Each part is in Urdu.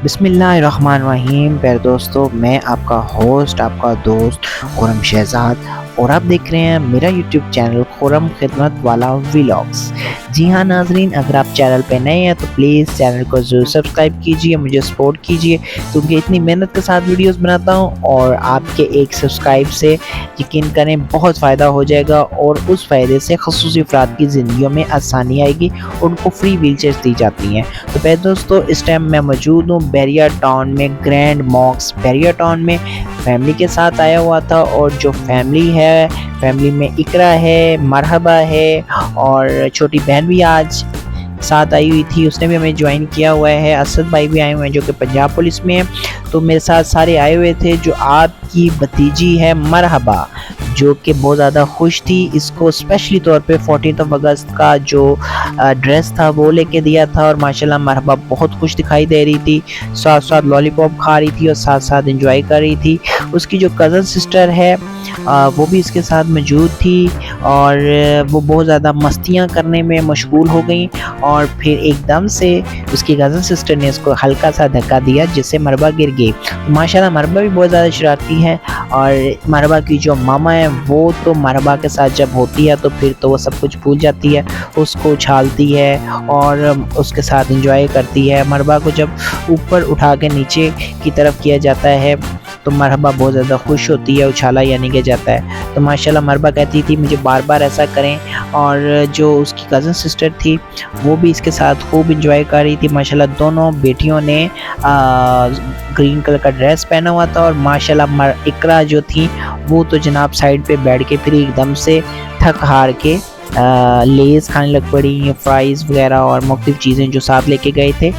بسم اللہ الرحمن الرحیم۔ پیارے دوستو، میں آپ کا ہوسٹ، آپ کا دوست خرم شہزاد، اور آپ دیکھ رہے ہیں میرا یوٹیوب چینل خرم خدمت والا ویلاگز۔ جی ہاں ناظرین، اگر آپ چینل پہ نئے ہیں تو پلیز چینل کو ضرور سبسکرائب کیجئے، مجھے سپورٹ کیجئے، کیونکہ اتنی محنت کے ساتھ ویڈیوز بناتا ہوں اور آپ کے ایک سبسکرائب سے یقین کریں بہت فائدہ ہو جائے گا، اور اس فائدے سے خصوصی افراد کی زندگیوں میں آسانی آئے گی اور ان کو فری ویل چیئرز دی جاتی ہیں۔ تو پیارے دوستو، اس ٹائم میں موجود ہوں بیریا ٹاؤن میں، گرینڈ ماسک بیریا ٹاؤن میں۔ فیملی کے ساتھ آیا ہوا تھا، اور جو فیملی ہے، فیملی میں اقرا ہے، مرحبا ہے، اور چھوٹی بہن بھی آج ساتھ آئی ہوئی تھی، اس نے بھی ہمیں جوائن کیا ہوا ہے۔ اسد بھائی بھی آئے ہوئے ہیں جو کہ پنجاب پولیس میں ہیں۔ تو میرے ساتھ سارے آئے ہوئے تھے۔ جو آپ کی بھتیجی ہے مرحبا، جو کہ بہت زیادہ خوش تھی، اس کو اسپیشلی طور پہ 14 اگست کا جو ڈریس تھا وہ لے کے دیا تھا، اور ماشاءاللہ مرحبا بہت خوش دکھائی دے رہی تھی، ساتھ ساتھ لالی پاپ کھا رہی تھی اور ساتھ ساتھ انجوائے کر رہی تھی۔ اس کی جو کزن سسٹر ہے وہ بھی اس کے ساتھ موجود تھی، اور وہ بہت زیادہ مستیاں کرنے میں مشغول ہو گئیں، اور پھر ایک دم سے اس کی کزن سسٹر نے اس کو ہلکا سا دھکا دیا جس سے مرحبا گر گئی۔ ماشاءاللہ مرحبا بھی بہت زیادہ شرارتی ہے، اور مرحبا کی جو ماما ہے وہ تو مرحبا کے ساتھ جب ہوتی ہے تو پھر تو وہ سب کچھ بھول جاتی ہے، اس کو اچھالتی ہے اور اس کے ساتھ انجوائے کرتی ہے۔ مرحبا کو جب اوپر اٹھا کے نیچے کی طرف کیا جاتا ہے تو مرحبا بہت زیادہ خوش ہوتی ہے، اچھالا یعنی کہ جاتا ہے۔ تو ماشاءاللہ مرحبا کہتی تھی مجھے بار بار ایسا کریں، اور جو اس کی کزن سسٹر تھی وہ بھی اس کے ساتھ خوب انجوائے کر رہی تھی۔ ماشاءاللہ دونوں بیٹیوں نے گرین کلر کا ڈریس پہنا ہوا تھا، اور ماشاءاللہ اقرا جو تھی وہ تو جناب سائڈ پہ بیٹھ کے پھر ایک دم سے تھک ہار کے لیز کھانے لگ پڑی، فرائز وغیرہ اور مختلف چیزیں جو ساتھ لے کے گئے تھے۔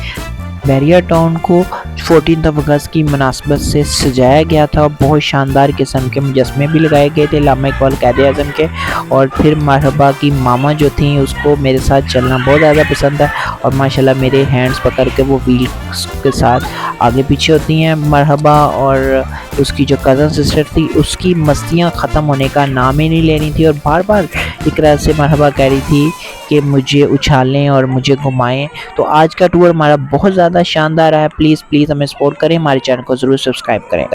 بیریا ٹاؤن کو 14 اگست کی مناسبت سے سجایا گیا تھا، بہت شاندار قسم کے مجسمے بھی لگائے گئے تھے علامہ اقبال قائد اعظم کے، اور پھر مرحبا کی ماما جو تھیں اس کو میرے ساتھ چلنا بہت زیادہ پسند ہے، اور ماشاءاللہ میرے ہینڈز پکڑ کے وہ ویلز کے ساتھ آگے پیچھے ہوتی ہیں مرحبا۔ اور اس کی جو کزن سسٹر تھی اس کی مستیاں ختم ہونے کا نام ہی نہیں لے رہی تھی، اور بار بار اقرا سے مرحبا کہہ رہی تھی کہ مجھے اچھالیں اور مجھے گھمائیں۔ تو آج کا ٹور ہمارا بہت زیادہ شاندار ہے۔ پلیز ہمیں سپورٹ کریں، ہمارے چینل کو ضرور سبسکرائب کریں۔